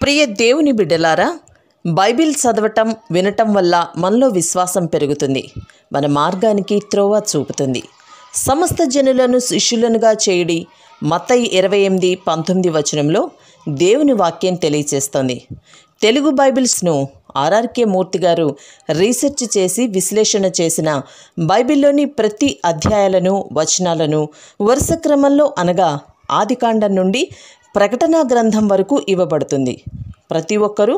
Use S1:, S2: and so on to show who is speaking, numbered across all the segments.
S1: ప్రియ దేవుని బిడ్డలారా, బైబిల్ చదవటం వినటం వల్ల మనలో విశ్వాసం పెరుగుతుంది. మన మార్గానికి త్రోవ చూపుతుంది. సమస్త జనులను శిష్యులనుగా చేయడి మత్తయి 28:19 వచనంలో దేవుని వాక్యం తెలియచేస్తోంది. తెలుగు బైబిల్స్ను ఆర్ఆర్కే మూర్తి గారు రీసెర్చ్ చేసి విశ్లేషణ చేసిన బైబిల్లోని ప్రతి అధ్యాయాలను వచనాలను వరుస క్రమంలో అనగా ఆదికాండం నుండి ప్రకటనా గ్రంథం వరకు ఇవ్వబడుతుంది. ప్రతి ఒక్కరూ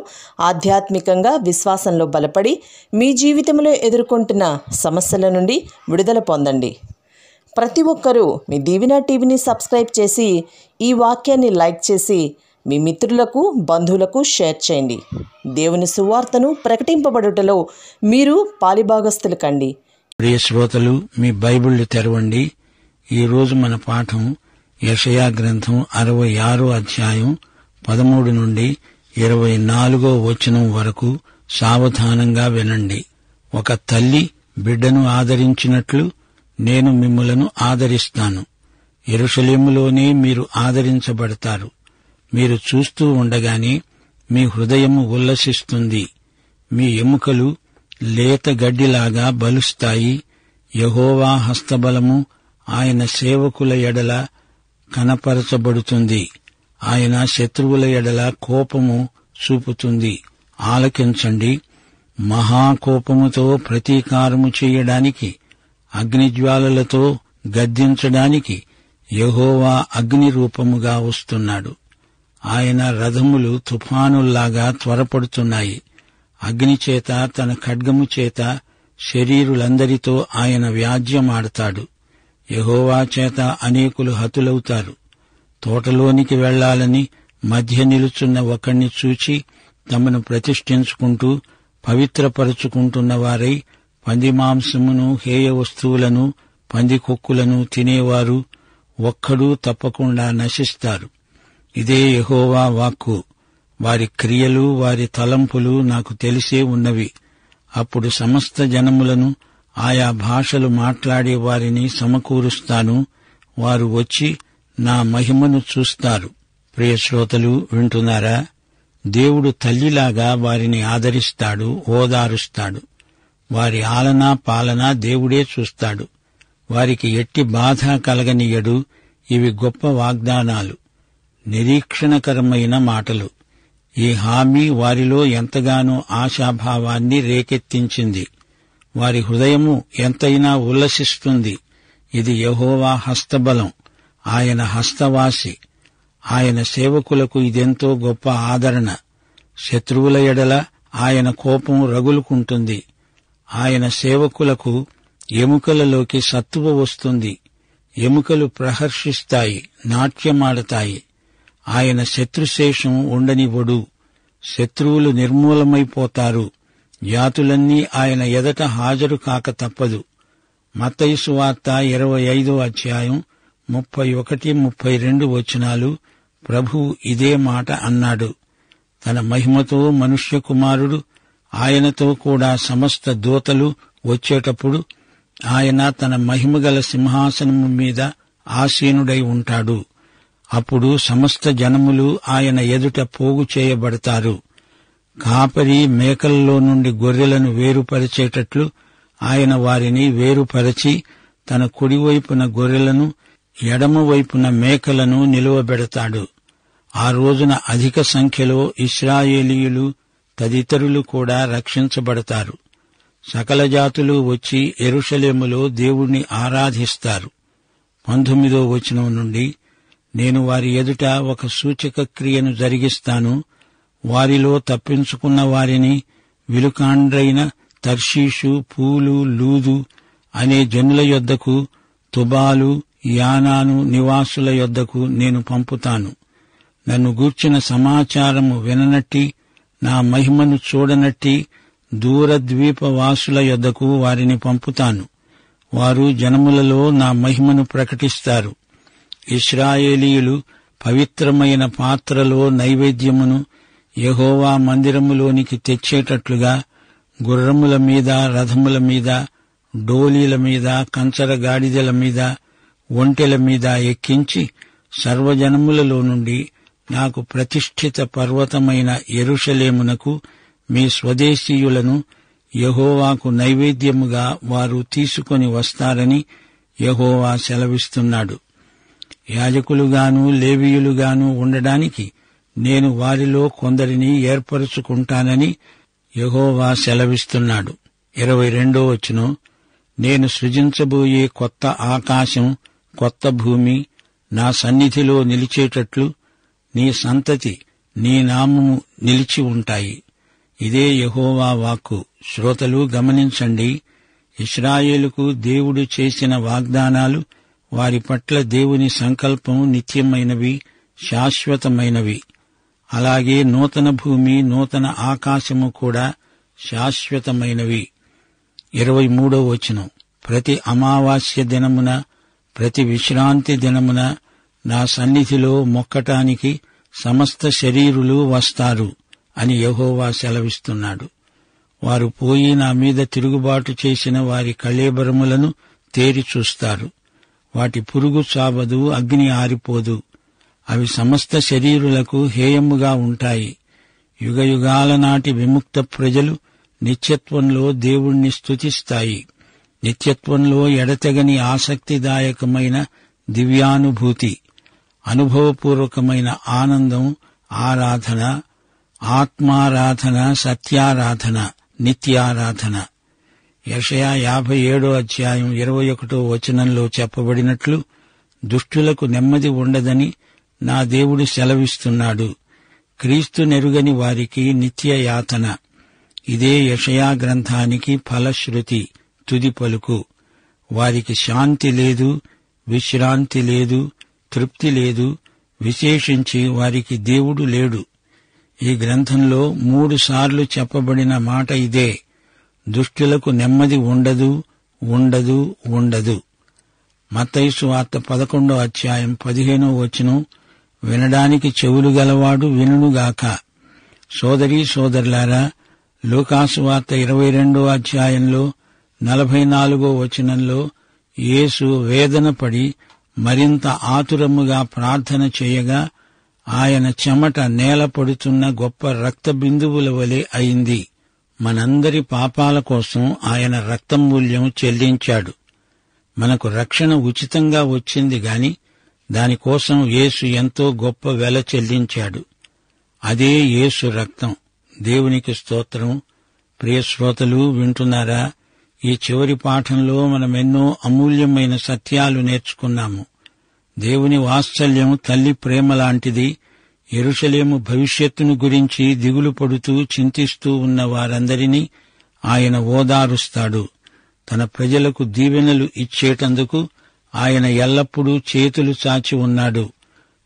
S1: ఆధ్యాత్మికంగా విశ్వాసంలో బలపడి మీ జీవితంలో ఎదుర్కొంటున్న సమస్యల నుండి విడుదల పొందండి. ప్రతి ఒక్కరూ మీ దీవెన టీవీని సబ్స్క్రైబ్ చేసి ఈ వాక్యాన్ని లైక్ చేసి మీ మిత్రులకు బంధువులకు షేర్ చేయండి. దేవుని సువార్తను ప్రకటింపబడుటలో మీరు పాలిభాగస్తులు కండి.
S2: ప్రియ శ్రోతలు, మీ బైబిళ్లు తెరవండి. ఈరోజు మన పాఠం యెషయా గ్రంథం 66 అధ్యాయం 13 నుండి 24 వచనం వరకు సావధానంగా వినండి. ఒక తల్లి బిడ్డను ఆదరించినట్లు నేను మిమ్ములను ఆదరిస్తాను. యెరూషలేములోనే మీరు ఆదరించబడతారు. మీరు చూస్తూ ఉండగానే మీ హృదయము ఉల్లసిస్తుంది. మీ ఎముకలు లేత గడ్డిలాగా బలుస్తాయి. యెహోవా హస్తబలము ఆయన సేవకుల ఎడల కనపరచబడుతుంది. ఆయన శత్రువుల ఎడల కోపము చూపుతుంది. ఆలకించండి. మహాకోపముతో ప్రతీకారము చేయడానికి, అగ్నిజ్వాలలతో గద్దించడానికి యెహోవా అగ్ని రూపముగా వస్తున్నాడు. ఆయన రథములు తుఫానుల్లాగా త్వరపడుతున్నాయి. అగ్నిచేత తన ఖడ్గము చేత శరీరులందరితో ఆయన వ్యాజ్యమాడతాడు. యెహోవా చేత అనేకులు హతులవుతారు. తోటలోనికి వెళ్లాలని మధ్య నిలుచున్న ఒకణ్ణి చూచి తమను ప్రతిష్ఠించుకుంటూ పవిత్రపరుచుకుంటున్న వారై పంది మాంసమును, హేయ వస్తువులను, పంది కొక్కులను తినేవారు ఒక్కడూ తప్పకుండా నశిస్తారు. ఇదే యెహోవా వాక్కు. వారి క్రియలు, వారి తలంపులు నాకు తెలిసే ఉన్నవి. అప్పుడు సమస్త జనములను, ఆయా భాషలు మాట్లాడే వారిని సమకూరుస్తాను. వారు వచ్చి నా మహిమను చూస్తారు. ప్రియ శ్రోతలు, వింటున్నారా? దేవుడు తల్లిలాగా వారిని ఆదరిస్తాడు, ఓదారుస్తాడు. వారి ఆలనా పాలనా దేవుడే చూస్తాడు. వారికి ఎట్టి బాధ కలగనీయడు. ఇవి గొప్ప వాగ్దానాలు, నిరీక్షణకరమైన మాటలు. ఈ హామీ వారిలో ఎంతగానో ఆశాభావాన్ని రేకెత్తించింది. వారి హృదయము ఎంతైనా ఉల్లసిస్తుంది. ఇది యెహోవా హస్తబలం, ఆయన హస్తవాసి. ఆయన సేవకులకు ఇదెంతో గొప్ప ఆదరణ. శత్రువుల ఎడల ఆయన కోపం రగులుకుంటుంది. ఆయన సేవకులకు ఎముకలలోకి సత్తువ వస్తుంది. ఎముకలు ప్రహర్షిస్తాయి, నాట్యమాడతాయి. ఆయన శత్రుశేషం ఉండనివ్వడు. శత్రువులు నిర్మూలమైపోతారు. జాతులన్నీ ఆయన ఎదట హాజరు కాక తప్పదు. మత్తయి సువార్త 25 అధ్యాయం 31-32 వచనాలు ప్రభువు ఇదే మాట అన్నాడు. తన మహిమతో మనుష్య కుమారుడు, ఆయనతో కూడా సమస్త దూతలు వచ్చేటప్పుడు ఆయన తన మహిమగల సింహాసనము మీద ఆసీనుడై ఉంటాడు. అప్పుడు సమస్త జనములు ఆయన ఎదుట పోగు చేయబడతారు. కాపరి మేకల్లో నుండి గొర్రెలను వేరుపరిచేటట్లు ఆయన వారిని వేరుపరచి తన కుడివైపున గొర్రెలను, ఎడమవైపున మేకలను నిలువబెడతాడు. ఆ రోజున అధిక సంఖ్యలో ఇశ్రాయేలీయులు తదితరులు కూడా రక్షించబడతారు. సకల జాతులు వచ్చి యెరూషలేములో దేవుణ్ణి ఆరాధిస్తారు. 19వ వచనం నుండి, నేను వారి ఎదుట ఒక సూచక క్రియను జరిగిస్తాను. వారిలో తప్పించుకున్న వారిని విలుకాండ్రైన తర్షీషు, పూలు, లూదు అనే జనుల యొద్దకు, తుబాలు, యానాను నివాసుల యొద్దకు నేను పంపుతాను. నన్ను గూర్చిన సమాచారము విననట్టి, నా మహిమను చూడనట్టి దూరద్వీపవాసుల యొద్దకు వారిని పంపుతాను. వారు జనములలో నా మహిమను ప్రకటిస్తారు. ఇశ్రాయేలీయులు పవిత్రమైన పాత్రలో నైవేద్యమును యెహోవా మందిరములోనికి తెచ్చేటట్లుగా గుర్రముల మీద, రథముల మీద, డోలీల మీద, కంచర గాడిదల మీద, ఒంటెల మీద ఎక్కించి సర్వజనములలో నుండి నాకు ప్రతిష్ఠిత పర్వతమైన యెరూషలేమునకు మీ స్వదేశీయులను యెహోవాకు నైవేద్యముగా వారు తీసుకొని వస్తారని యెహోవా సెలవిస్తున్నాడు. యాజకులుగాను లేవీయులుగాను ఉండడానికి నేను వారిలో కొందరిని ఏర్పరచుకుంటానని యెహోవా సెలవిస్తున్నాడు. 22వ వచనం, నేను సృజించబోయే కొత్త ఆకాశం, కొత్త భూమి నా సన్నిధిలో నిలిచేటట్లు నీ సంతతి నీ నామము నిలిచి ఉంటాయి. ఇదే యెహోవా వాక్కు. శ్రోతలు గమనించండి. ఇశ్రాయేలుకు దేవుడు చేసిన వాగ్దానాలు, వారి పట్ల దేవుని సంకల్పం నిత్యమైనవి, శాశ్వతమైనవి. అలాగే నూతన భూమి, నూతన ఆకాశము కూడా శాశ్వతమైనవి. 23వ వచనం, ప్రతి అమావాస్య దినమున, ప్రతి విశ్రాంతి దినమున నా సన్నిధిలో మొక్కటానికి సమస్త శరీరులు వస్తారు అని యెహోవా సెలవిస్తున్నాడు. వారు పోయి నా మీద తిరుగుబాటు చేసిన వారి కళేబరములను తేరి చూస్తారు. వాటి పురుగు చావదు, అగ్ని ఆరిపోదు. అవి సమస్త శరీరులకు హేయముగా ఉంటాయి. యుగయుగాల నాటి విముక్త ప్రజలు నిత్యత్వంలో దేవుణ్ణి స్తుతిస్తాయి. నిత్యత్వంలో ఎడతెగని ఆసక్తిదాయకమైన దివ్యానుభూతి, అనుభవపూర్వకమైన ఆనందం, ఆరాధన, ఆత్మారాధన, సత్యారాధన, నిత్యారాధన. యెషయా 57వ అధ్యాయం 21వ వచనంలో చెప్పబడినట్లు దుష్టులకు నెమ్మది ఉండదని నా దేవుడు సెలవిస్తున్నాడు. క్రీస్తు నెరుగని వారికి నిత్య యాతన. ఇదే యెషయా గ్రంథానికి ఫలశ్రుతి, తుది పలుకు. వారికి శాంతి లేదు, విశ్రాంతి లేదు, తృప్తి లేదు. విశేషించి వారికి దేవుడు లేడు. ఈ గ్రంథంలో 3 సార్లు చెప్పబడిన మాట ఇదే. దుష్టులకు నెమ్మది ఉండదు, ఉండదు, ఉండదు. మత్తయి సువార్త 11వ అధ్యాయం 15వ వచనం, వినడానికి చెవులు గలవాడు వినుగాక. సోదరీ సోదరులారా, లూకాసు వార్త 22వ అధ్యాయంలో 44వ వచనంలో యేసు వేదన పడి మరింత ఆతురముగా ప్రార్థన చేయగా ఆయన చెమట నేల పడుతున్న గొప్ప రక్త బిందువుల వలె అయింది. మనందరి పాపాల కోసం ఆయన రక్తమూల్యం చెల్లించాడు. మనకు రక్షణ ఉచితంగా వచ్చింది గాని దానికోసం యేసు ఎంతో గొప్ప వెల చెల్లించాడు. అదే యేసు రక్తం. దేవునికి స్తోత్రం. ప్రియ శ్రోతలు వింటున్నారా? ఈ చివరి పాఠంలో మనమెన్నో అమూల్యమైన సత్యాలు నేర్చుకున్నాము. దేవుని వాత్సల్యం తల్లి ప్రేమ లాంటిది. యెరూషలేము భవిష్యత్తును గురించి దిగులు పడుతూ చింతిస్తూ ఉన్న వారందరినీ ఆయన ఓదారుస్తాడు. తన ప్రజలకు దీవెనలు ఇచ్చేటందుకు ఆయన ఎల్లప్పుడూ చేతులు చాచి ఉన్నాడు.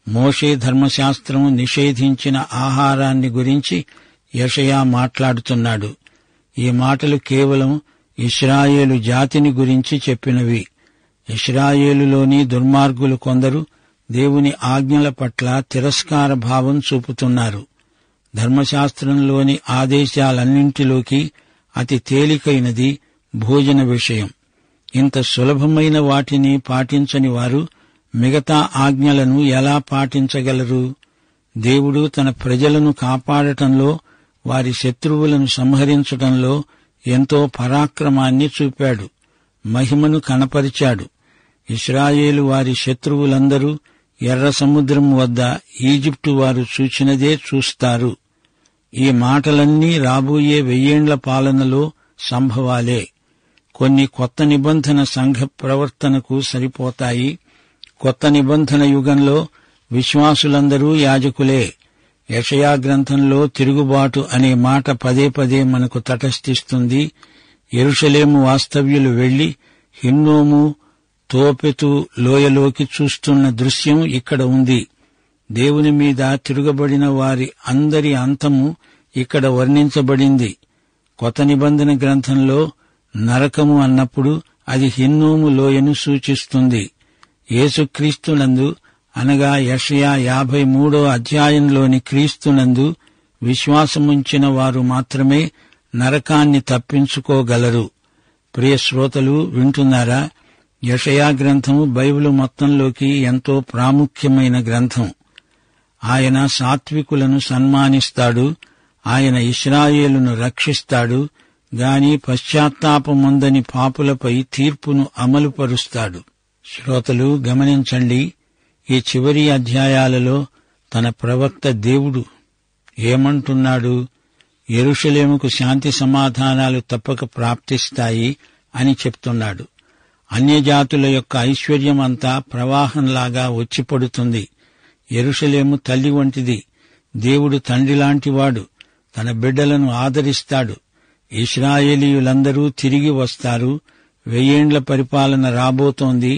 S2: మోషే ధర్మశాస్త్రం నిషేధించిన ఆహారాన్ని గురించి యెషయా మాట్లాడుతున్నాడు. ఈ మాటలు కేవలం ఇశ్రాయేలు జాతిని గురించి చెప్పినవి. ఇశ్రాయేలులోని దుర్మార్గులు కొందరు దేవుని ఆజ్ఞల పట్ల తిరస్కార భావం చూపుతున్నారు. ధర్మశాస్త్రంలోని ఆదేశాలన్నింటిలోకి అతి తేలికైనది భోజన విషయం. ఇంత సులభమైన వాటిని పాటించని వారు మిగతా ఆజ్ఞలను ఎలా పాటించగలరు? దేవుడు తన ప్రజలను కాపాడటంలో, వారి శత్రువులను సంహరించటంలో ఎంతో పరాక్రమాన్ని చూపాడు. మహిమను కనపరిచాడు. ఇశ్రాయేలు వారి శత్రువులందరూ ఎర్ర సముద్రం వద్ద ఈజిప్టు వారు చూచినదే చూస్తారు. ఈ మాటలన్నీ రాబోయే 1000 ఏండ్ల పాలనలో సంభవాలే. కొన్ని కొత్త నిబంధన సంఘ ప్రవర్తనకు సరిపోతాయి. కొత్త నిబంధన యుగంలో విశ్వాసులందరూ యాజకులే. యెషయా గ్రంథంలో తిరుగుబాటు అనే మాట పదే పదే మనకు తటస్థిస్తుంది. యెరూషలేము వాస్తవ్యులు వెళ్లి హిన్నోము, తోపెతు లోయలోకి చూస్తున్న దృశ్యం ఇక్కడ ఉంది. దేవుని మీద తిరుగబడిన వారి అందరి అంతము ఇక్కడ వర్ణించబడింది. కొత్త నిబంధన గ్రంథంలో నరకము అన్నప్పుడు అది హిన్నోము లోయను సూచిస్తుంది. యేసుక్రీస్తునందు అనగా యెషయా 53వ అధ్యాయంలోని క్రీస్తునందు విశ్వాసముంచిన వారు మాత్రమే నరకాన్ని తప్పించుకోగలరు. ప్రియ శ్రోతలు వింటున్నారా? యెషయా గ్రంథం బైబిలు మొత్తంలోకి ఎంతో ప్రాముఖ్యమైన గ్రంథం. ఆయన సాత్వికులను సన్మానిస్తాడు. ఆయన ఇశ్రాయేలును రక్షిస్తాడు గాని పశ్చాత్తాపమొందని పాపులపై తీర్పును అమలుపరుస్తాడు. శ్రోతలు గమనించండి, ఈ చివరి అధ్యాయాలలో తన ప్రవక్త దేవుడు ఏమంటున్నాడు? యెరూషలేముకు శాంతి సమాధానాలు తప్పక ప్రాప్తిస్తాయి అని చెప్తున్నాడు. అన్యజాతుల యొక్క ఐశ్వర్యమంతా ప్రవాహంలాగా వచ్చిపడుతుంది. యెరూషలేము తల్లి వంటిది. దేవుడు తండ్రిలాంటివాడు. తన బిడ్డలను ఆదరిస్తాడు. ఇశ్రాయేలీయులందరూ తిరిగి వస్తారు. 1000 ఏండ్ల పరిపాలన రాబోతోంది.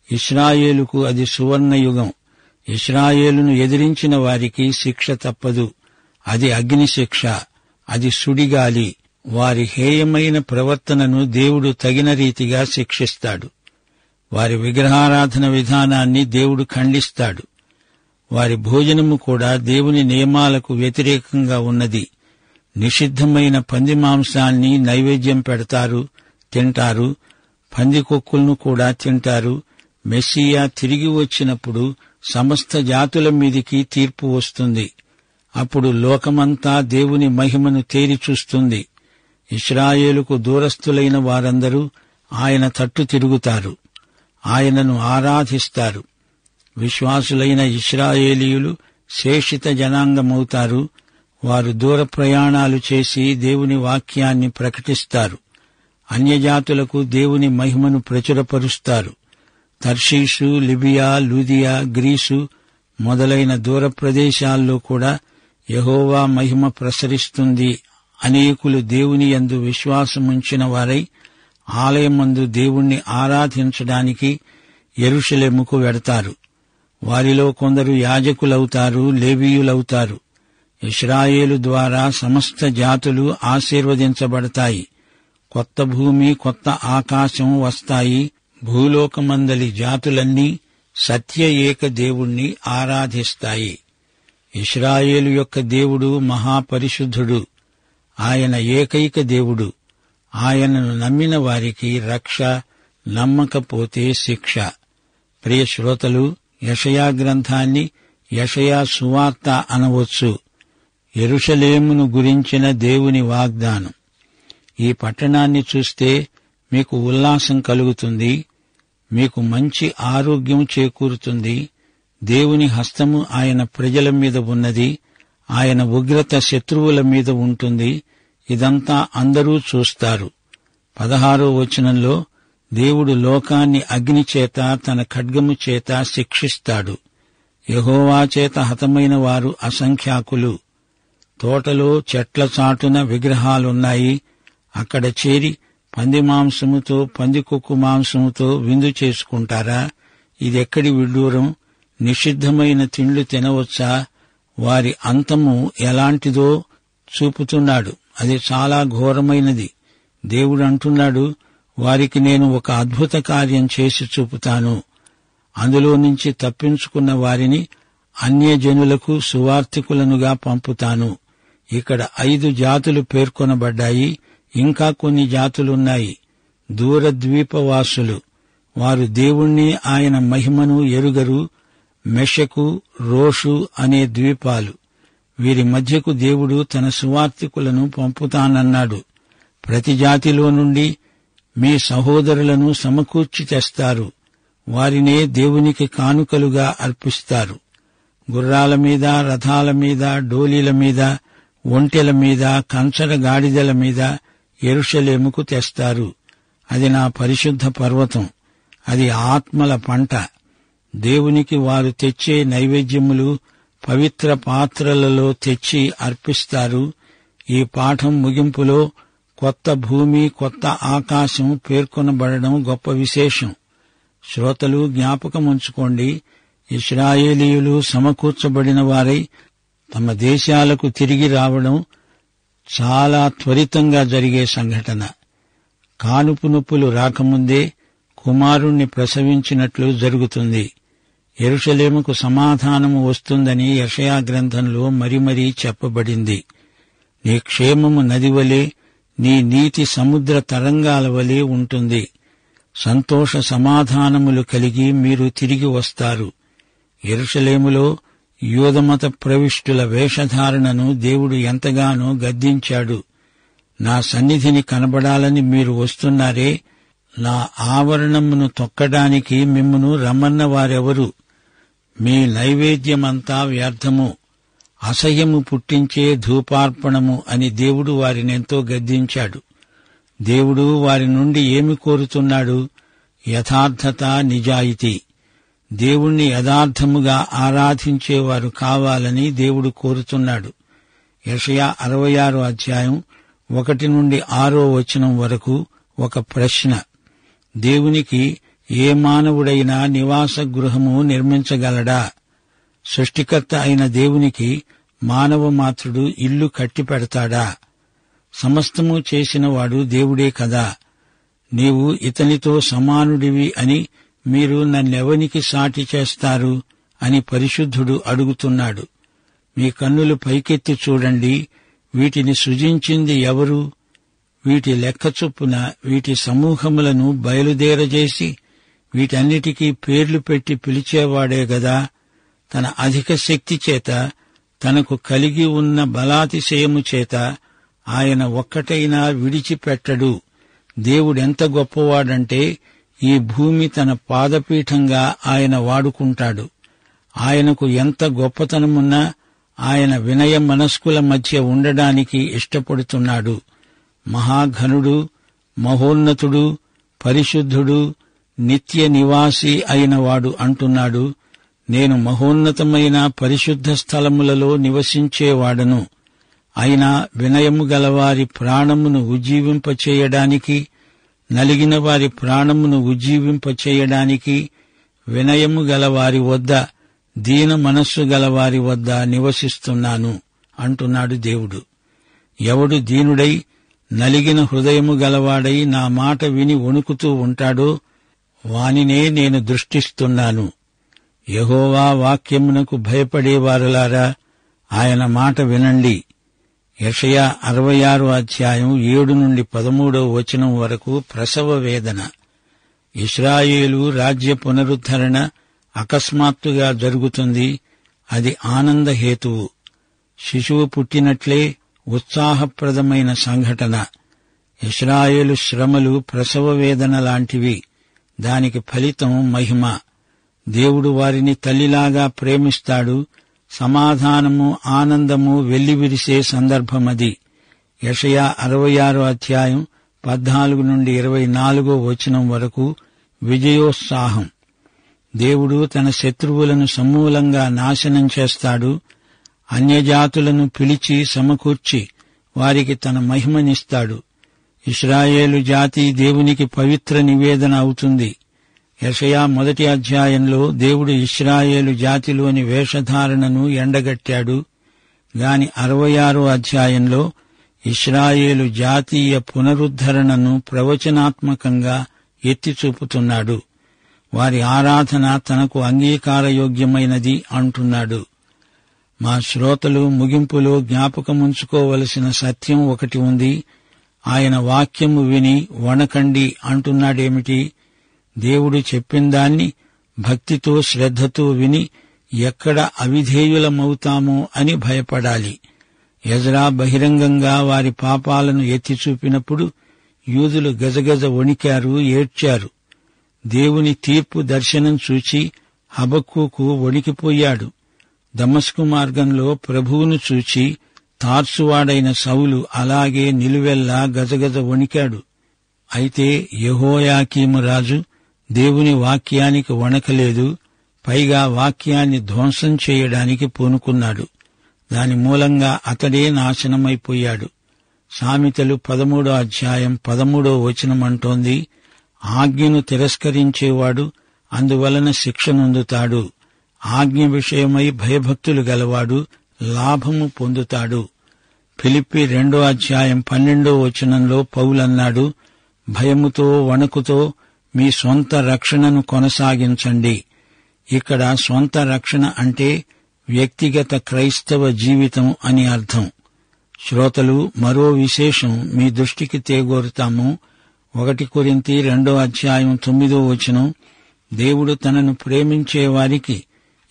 S2: ఇశ్రాయేలుకు అది సువర్ణయుగం. ఇశ్రాయేలును ఎదిరించిన వారికి శిక్ష తప్పదు. అది అగ్నిశిక్ష, అది సుడిగాలి. వారి హేయమైన ప్రవర్తనను దేవుడు తగిన రీతిగా శిక్షిస్తాడు. వారి విగ్రహారాధన విధానాన్ని దేవుడు ఖండిస్తాడు. వారి భోజనము కూడా దేవుని నియమాలకు వ్యతిరేకంగా ఉన్నది. నిషిద్ధమైన పంది మాంసాన్ని నైవేద్యం పెడతారు, తింటారు. పందికొక్కులను కూడా తింటారు. మెస్సియా తిరిగి వచ్చినప్పుడు సమస్త జాతుల మీదికి తీర్పు వస్తుంది. అప్పుడు లోకమంతా దేవుని మహిమను తేరి చూస్తుంది. ఇశ్రాయేలుకు దూరస్థులైన వారందరూ ఆయన తట్టు తిరుగుతారు, ఆయనను ఆరాధిస్తారు. విశ్వాసులైన ఇశ్రాయేలీయులు శేషిత జనాంగమవుతారు. వారు దూర ప్రయాణాలు చేసి దేవుని వాక్యాన్ని ప్రకటిస్తారు. అన్యజాతులకు దేవుని మహిమను ప్రచురపరుస్తారు. తర్షీషు, లిబియా, లూదియా, గ్రీసు మొదలైన దూర ప్రదేశాల్లో కూడా యెహోవా మహిమ ప్రసరిస్తుంది. అనేకులు దేవుని యందు విశ్వాసముంచిన వారై ఆలయమందు దేవుణ్ణి ఆరాధించడానికి యెరూషలేముకు వెడతారు. వారిలో కొందరు యాజకులవుతారు, లేవీయులవుతారు. ఇశ్రాయేలు ద్వారా సమస్త జాతులు ఆశీర్వదించబడతాయి. కొత్త భూమి, కొత్త ఆకాశం వస్తాయి. భూలోకమందలి జాతులన్నీ సత్య ఏక దేవుణ్ణి ఆరాధిస్తాయి. ఇశ్రాయేలు యొక్క దేవుడు మహాపరిశుద్ధుడు. ఆయన ఏకైక దేవుడు. ఆయనను నమ్మిన వారికి రక్ష, నమ్మకపోతే శిక్ష. ప్రియ శ్రోతలు, యెషయా గ్రంథాన్ని యెషయా సువార్త అనవచ్చు. యెరూషలేమును గురించిన దేవుని వాగ్దానం. ఈ పట్టణాన్ని చూస్తే మీకు ఉల్లాసం కలుగుతుంది, మీకు మంచి ఆరోగ్యం చేకూరుతుంది. దేవుని హస్తము ఆయన ప్రజల మీద ఉన్నది. ఆయన ఉగ్రత శత్రువుల మీద ఉంటుంది. ఇదంతా అందరూ చూస్తారు. 16వ వచనంలో దేవుడు లోకాన్ని అగ్నిచేత తన ఖడ్గము చేత శిక్షిస్తాడు. యెహోవా చేత హతమైన వారు అసంఖ్యాకులు. తోటలో చెట్ల చాటున విగ్రహాలున్నాయి. అక్కడ చేరి పంది మాంసముతో, పందికొక్కు మాంసముతో విందు చేసుకుంటారా? ఇదెక్కడి విడ్డూరం? నిషిద్ధమైన తిండ్లు తినవచ్చా? వారి అంతము ఎలాంటిదో చూపుతున్నాడు. అది చాలా ఘోరమైనది. దేవుడు అంటున్నాడు, వారికి నేను ఒక అద్భుత కార్యం చేసి చూపుతాను. అందులో నుంచి తప్పించుకున్న వారిని అన్యజనులకు సువార్తికులనుగా పంపుతాను. ఇక్కడ 5 జాతులు పేర్కొనబడ్డాయి. ఇంకా కొన్ని జాతులున్నాయి. దూరద్వీపవాసులు. వారు దేవుణ్ణి, ఆయన మహిమను ఎరుగరు. మెషకు, రోషు అనే ద్వీపాలు. వీరి మధ్యకు దేవుడు తన సువార్తికులను పంపుతానన్నాడు. ప్రతి జాతిలో నుండి మీ సహోదరులను సమకూర్చి తెస్తారు. వారినే దేవునికి కానుకలుగా అర్పిస్తారు. గుర్రాల మీద, రథాల మీద, డోలీల మీద, ఒంటెల మీద, కంచర గాడిదల మీద యెరూషలేముకు తెస్తారు. అది నా పరిశుద్ధ పర్వతం. అది ఆత్మల పంట. దేవునికి వారు తెచ్చే నైవేద్యములు పవిత్ర పాత్రలలో తెచ్చి అర్పిస్తారు. ఈ పాఠం ముగింపులో కొత్త భూమి, కొత్త ఆకాశం పేర్కొనబడడం గొప్ప విశేషం. శ్రోతలు జ్ఞాపకముంచుకోండి, ఇశ్రాయేలీయులు సమకూర్చబడిన వారై తమ దేశాలకు తిరిగి రావడం చాలా త్వరితంగా జరిగే సంఘటన. కానుపు నొప్పులు రాకముందే కుమారుణ్ణి ప్రసవించినట్లు జరుగుతుంది. యెరూషలేముకు సమాధానము వస్తుందని యెషయా గ్రంథంలో మరీ చెప్పబడింది. నీ క్షేమము నదివలే, నీ నీతి సముద్ర తరంగాల వలె ఉంటుంది. సంతోష సమాధానములు కలిగి మీరు తిరిగి వస్తారు. యెరూషలేములో యూదమత ప్రవిష్టుల వేషధారణను దేవుడు ఎంతగానో గద్దించాడు. నా సన్నిధిని కనబడాలని మీరు వస్తున్నారే, నా ఆవరణమును తొక్కడానికి మిమ్మును రమ్మన్న వారెవరు? మీ నైవేద్యమంతా వ్యర్థము, అసహ్యము పుట్టించే ధూపార్పణము అని దేవుడు వారినెంతో గద్దించాడు. దేవుడు వారి నుండి ఏమి కోరుతున్నాడు? యథార్థత, నిజాయితీ. దేవుణ్ణి యథార్థముగా ఆరాధించేవారు కావాలని దేవుడు కోరుతున్నాడు. యెషయా 66 అధ్యాయం 1 నుండి 6 వరకు ఒక ప్రశ్న. దేవునికి ఏ మానవుడైనా నివాస గృహము నిర్మించగలడా? సృష్టికర్త అయిన దేవునికి మానవ మాత్రుడు ఇల్లు కట్టిపెడతాడా? సమస్తము చేసినవాడు దేవుడే కదా. నీవు ఇతనితో సమానుడివి అని మీరు నన్నెవనికి సాటి చేస్తారు అని పరిశుద్ధుడు అడుగుతున్నాడు. మీ కన్నులు పైకెత్తి చూడండి, వీటిని సృజించింది ఎవరు? వీటి లెక్క చొప్పున వీటి సమూహములను బయలుదేరజేసి వీటన్నిటికీ పేర్లు పెట్టి పిలిచేవాడే గదా. తన అధిక శక్తి చేత, తనకు కలిగి ఉన్న బలాతిశయము చేత ఆయన ఒక్కటైనా విడిచిపెట్టడు. దేవుడెంత గొప్పవాడంటే ఈ భూమి తన పాదపీఠంగా ఆయన వాడుకుంటాడు. ఆయనకు ఎంత గొప్పతనమున్నా ఆయన వినయ మనస్కుల మధ్య ఉండడానికి ఇష్టపడుతున్నాడు. మహాఘనుడు, మహోన్నతుడు, పరిశుద్ధుడు, నిత్య నివాసి అయినవాడు అంటున్నాడు, నేను మహోన్నతమైన పరిశుద్ధ స్థలములలో నివసించేవాడను. అయినా వినయము గలవారి ప్రాణమును ఉజ్జీవింపచేయడానికి, నలిగిన వారి ప్రాణమును ఉజ్జీవింపచేయడానికి వినయము గలవారి వద్ద, దీన మనస్సు గలవారి వద్ద నివసిస్తున్నాను అంటున్నాడు దేవుడు. ఎవడు దీనుడై నలిగిన హృదయము గలవాడై నా మాట విని వణుకుతూ ఉంటాడో వానినే నేను దృష్టిస్తున్నాను. యెహోవా వాక్యమునకు భయపడేవారులారా, ఆయన మాట వినండి. యెషయా 66 అధ్యాయం 7 నుండి 13 వరకు ప్రసవ వేదన. ఇశ్రాయేలు రాజ్య పునరుద్ధరణ అకస్మాత్తుగా జరుగుతుంది. అది ఆనందహేతువు. శిశువు పుట్టినట్లే ఉత్సాహప్రదమైన సంఘటన. ఇశ్రాయేలు శ్రమలు ప్రసవ వేదన లాంటివి. దానికి ఫలితం మహిమ. దేవుడు వారిని తల్లిలాగా ప్రేమిస్తాడు. సమాధానము, ఆనందము వెల్లివిరిసే సందర్భమది. యెషయా 66 అధ్యాయం 14 నుండి 24 వరకు విజయోత్సాహం. దేవుడు తన శత్రువులను సమూలంగా నాశనం చేస్తాడు. అన్యజాతులను పిలిచి సమకూర్చి వారికి తన మహిమనిస్తాడు. ఇశ్రాయేలు జాతి దేవునికి పవిత్ర నివేదన అవుతుంది. యెషయా 1 అధ్యాయంలో దేవుడు ఇశ్రాయేలు జాతిలోని వేషధారణను ఎండగట్టాడు. గాని 66 అధ్యాయంలో ఇశ్రాయేలు జాతీయ పునరుద్ధరణను ప్రవచనాత్మకంగా ఎత్తిచూపుతున్నాడు. వారి ఆరాధన తనకు అంగీకారయోగ్యమైనది అంటున్నాడు. మా శ్రోతలు ముగింపులో జ్ఞాపకముంచుకోవలసిన సత్యం ఒకటి ఉంది. ఆయన వాక్యము విని వణకండి అంటున్నాడేమిటి? దేవుడు చెప్పిందాన్ని భక్తితో, శ్రద్ధతో విని ఎక్కడ అవిధేయులమవుతామో అని భయపడాలి. ఎజ్రా బహిరంగంగా వారి పాపాలను ఎత్తిచూపినప్పుడు యూదులు గజగజ వణికారు, ఏడ్చారు. దేవుని తీర్పు దర్శనం చూచి హబక్కూకు వణికిపోయాడు. దమస్కు మార్గంలో ప్రభువును చూచి తార్సువాడైన సౌలు అలాగే నిలువెల్లా గజగజ వణికాడు. అయితే యెహోయాకీము రాజు దేవుని వాక్యానికి వణకలేదు. పైగా వాక్యాన్ని ధ్వంసం చేయడానికి పూనుకున్నాడు. దాని మూలంగా అతడే నాశనమైపోయాడు. సామెతలు 13 అధ్యాయం 13 అంటోంది, ఆజ్ఞను తిరస్కరించేవాడు అందువలన శిక్షనొందుతాడు. ఆజ్ఞ విషయమై భయభక్తులు గలవాడు లాభము పొందుతాడు. ఫిలిప్పి 2 అధ్యాయం 12 పౌలన్నాడు, భయముతో వణకుతో మీ సొంత రక్షణను కొనసాగించండి. ఇక్కడ సొంత రక్షణ అంటే వ్యక్తిగత క్రైస్తవ జీవితం అని అర్థం. శ్రోతలు, మరో విశేషం మీ దృష్టికి తేగోరుతాము. 1 కొరింథీ 2 అధ్యాయం 9 దేవుడు తనను ప్రేమించేవారికి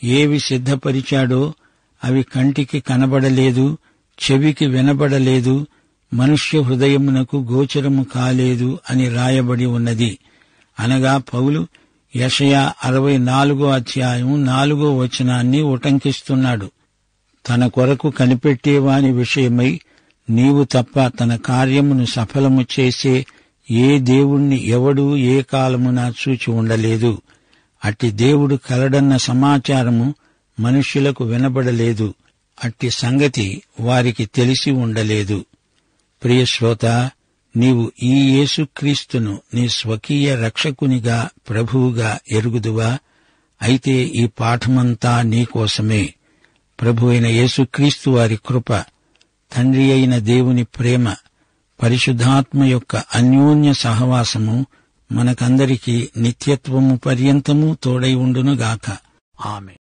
S2: ఏవి సిద్ధపరిచాడో అవి కంటికి కనబడలేదు, చెవికి వినబడలేదు, మనుష్య హృదయమునకు గోచరము కాలేదు అని రాయబడి ఉన్నది. అనగా పౌలు యెషయా 64 అధ్యాయం 4వ వచనాన్ని ఉటంకిస్తున్నాడు. తన కొరకు కనిపెట్టేవాని విషయమై నీవు తప్ప తన కార్యమును సఫలము చేసే ఏ దేవుణ్ణి ఎవడూ ఏ కాలమున చూచి ఉండలేదు. అట్టి దేవుడు కలడన్న సమాచారము మనుష్యులకు వినబడలేదు. అట్టి సంగతి వారికి తెలిసి ఉండలేదు. ప్రియశ్రోత, నీవు ఈ యేసుక్రీస్తును నీ స్వకీయ రక్షకునిగా ప్రభువుగా ఎరుగుదువా? అయితే ఈ పాఠమంతా నీకోసమే. ప్రభు అయిన యేసుక్రీస్తు వారి కృప, తండ్రి అయిన దేవుని ప్రేమ, పరిశుద్ధాత్మ యొక్క అన్యోన్య సహవాసము మనకందరికీ నిత్యత్వము పర్యంతము తోడై ఉండునుగాక. ఆమేన్.